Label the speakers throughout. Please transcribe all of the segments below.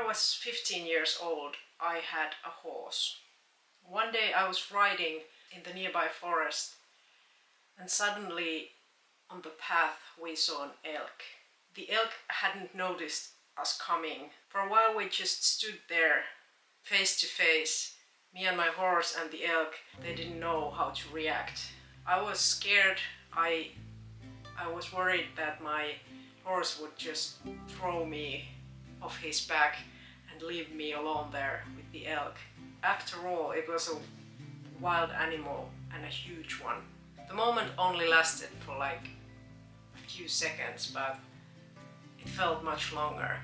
Speaker 1: was 15 years old, I had a horse. One day I was riding in the nearby forest, and suddenly on the path we saw an elk. The elk hadn't noticed us coming. For a while we just stood there, face to face. Me and my horse and the elk, they didn't know how to react. I was scared. I was worried that my horse would just throw me off his back and leave me alone there with the elk. After all, it was a wild animal and a huge one. The moment only lasted for like a few seconds, but it felt much longer.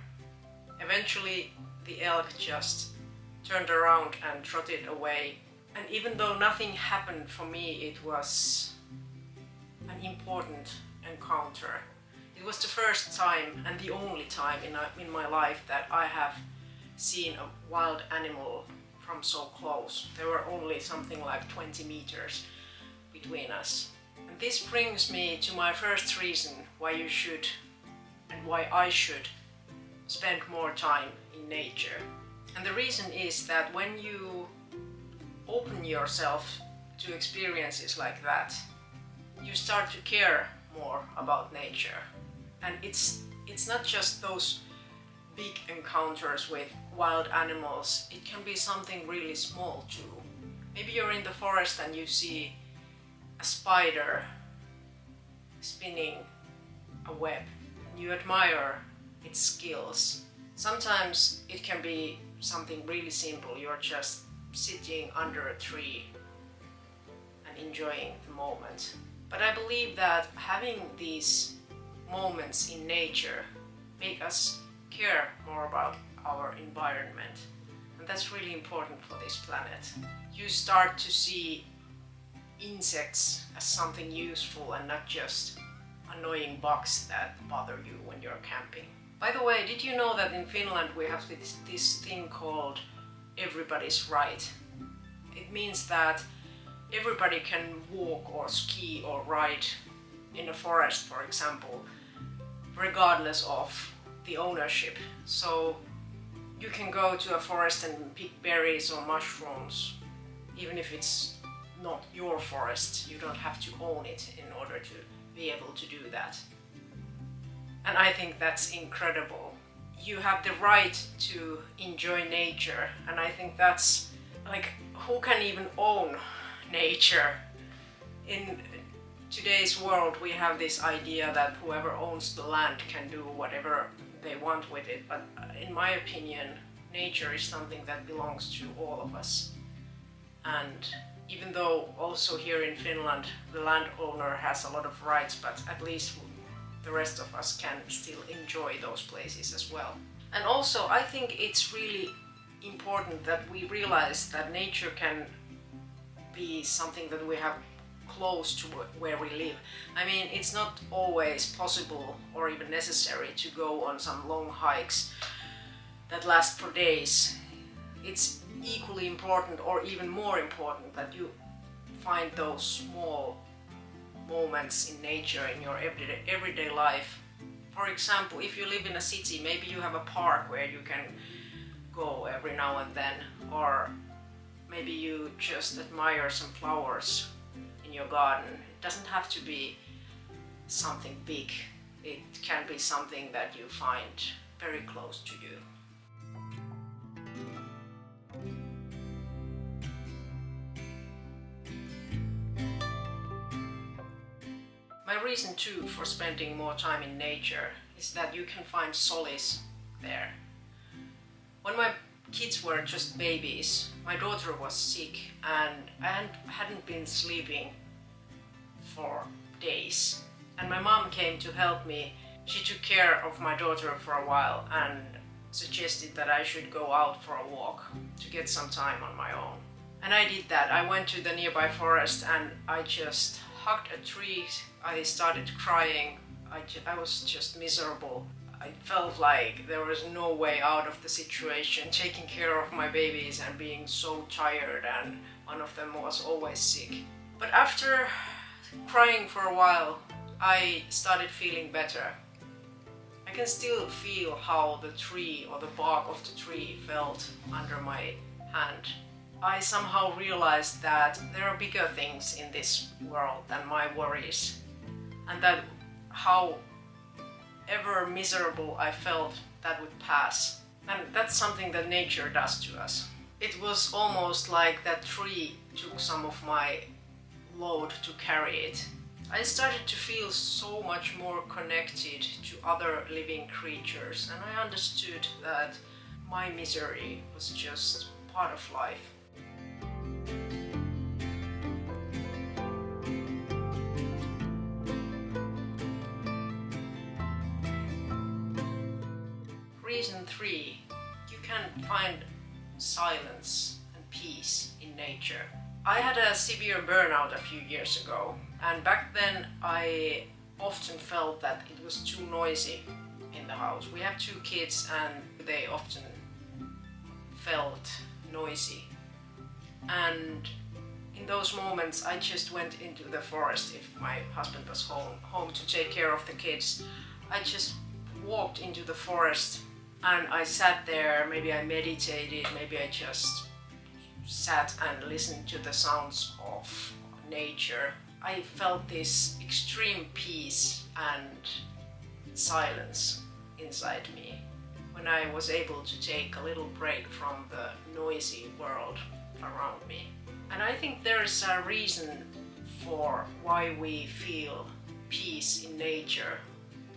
Speaker 1: Eventually, the elk just turned around and trotted away. And even though nothing happened for me, it was an important encounter. It was the first time and the only time in my life that I have seen a wild animal from so close. There were only something like 20 meters between us. And this brings me to my first reason why you should and why I should spend more time in nature. And the reason is that when you open yourself to experiences like that, you start to care more about nature. And it's not just those big encounters with wild animals, it can be something really small too. Maybe you're in the forest and you see a spider spinning a web. You admire its skills. Sometimes it can be something really simple. You're just sitting under a tree and enjoying the moment. But I believe that having these moments in nature make us care more about our environment. And that's really important for this planet. You start to see insects as something useful and not just annoying bugs that bother you when you're camping. By the way, did you know that in Finland we have this thing called everybody's right? It means that everybody can walk or ski or ride in a forest, for example, regardless of the ownership. So you can go to a forest and pick berries or mushrooms, even if it's not your forest. You don't have to own it in order to be able to do that. And I think that's incredible. You have the right to enjoy nature, and I think that's like, who can even own nature? In today's world we have this idea that whoever owns the land can do whatever they want with it, but in my opinion, nature is something that belongs to all of us. And even though also here in Finland the landowner has a lot of rights, but at least the rest of us can still enjoy those places as well. And also I think it's really important that we realize that nature can be something that we have close to where we live. I mean, it's not always possible or even necessary to go on some long hikes that last for days. It's equally important or even more important that you find those small moments in nature in your everyday life. For example, if you live in a city, maybe you have a park where you can go every now and then, or maybe you just admire some flowers in your garden. It doesn't have to be something big. It can be something that you find very close to you. My reason too for spending more time in nature is that you can find solace there. When my kids were just babies, my daughter was sick and I hadn't been sleeping for days. And my mom came to help me. She took care of my daughter for a while and suggested that I should go out for a walk to get some time on my own. And I did that. I went to the nearby forest and I just hugged a tree. I started crying. I was just miserable. I felt like there was no way out of the situation, taking care of my babies and being so tired, and one of them was always sick. But after crying for a while, I started feeling better. I can still feel how the tree or the bark of the tree felt under my hand. I somehow realized that there are bigger things in this world than my worries, and that however miserable I felt, that would pass. And that's something that nature does to us. It was almost like that tree took some of my load to carry it. I started to feel so much more connected to other living creatures, and I understood that my misery was just part of life. Reason 3. You can find silence and peace in nature. I had a severe burnout a few years ago, and back then I often felt that it was too noisy in the house. We have 2 kids and they often felt noisy. And in those moments I just went into the forest. If my husband was home to take care of the kids, I just walked into the forest and I sat there. Maybe I meditated, maybe I just sat and listened to the sounds of nature. I felt this extreme peace and silence inside me when I was able to take a little break from the noisy world around me. And I think there is a reason for why we feel peace in nature.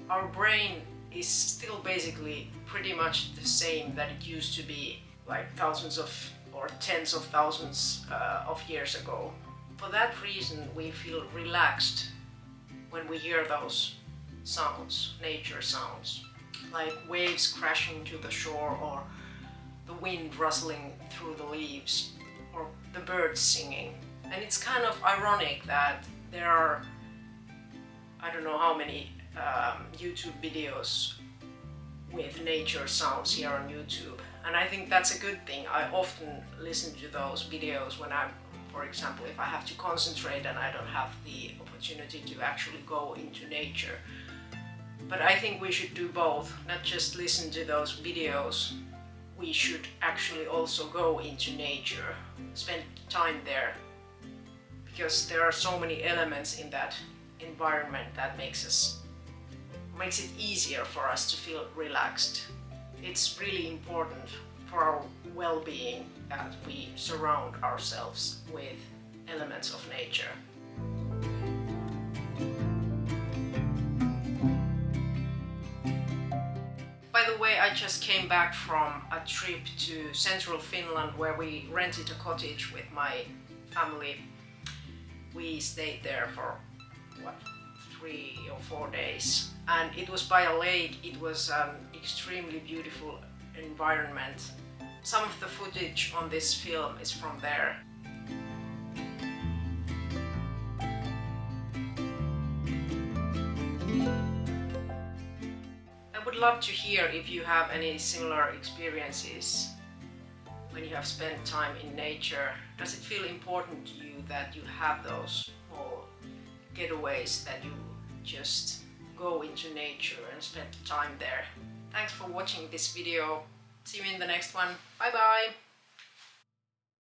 Speaker 1: Our brain is still basically pretty much the same that it used to be like thousands of or tens of thousands of years ago. For that reason we feel relaxed when we hear those sounds, nature sounds, like waves crashing to the shore, or the wind rustling through the leaves, or the birds singing. And it's kind of ironic that there are, I don't know how many YouTube videos with nature sounds here on YouTube, and I think that's a good thing. I often listen to those videos when I'm, for example, if I have to concentrate and I don't have the opportunity to actually go into nature. But I think we should do both, not just listen to those videos. We should actually also go into nature, spend time there, because there are so many elements in that environment that makes it easier for us to feel relaxed. It's really important for our well-being that we surround ourselves with elements of nature. By the way, I just came back from a trip to central Finland where we rented a cottage with my family. We stayed there for 3 or 4 days, and it was by a lake. It was an extremely beautiful environment. Some of the footage on this film is from there. I would love to hear if you have any similar experiences when you have spent time in nature. Does it feel important to you that you have those small getaways, that you just go into nature and spend time there? Thanks for watching this video. See you in the next one. Bye bye!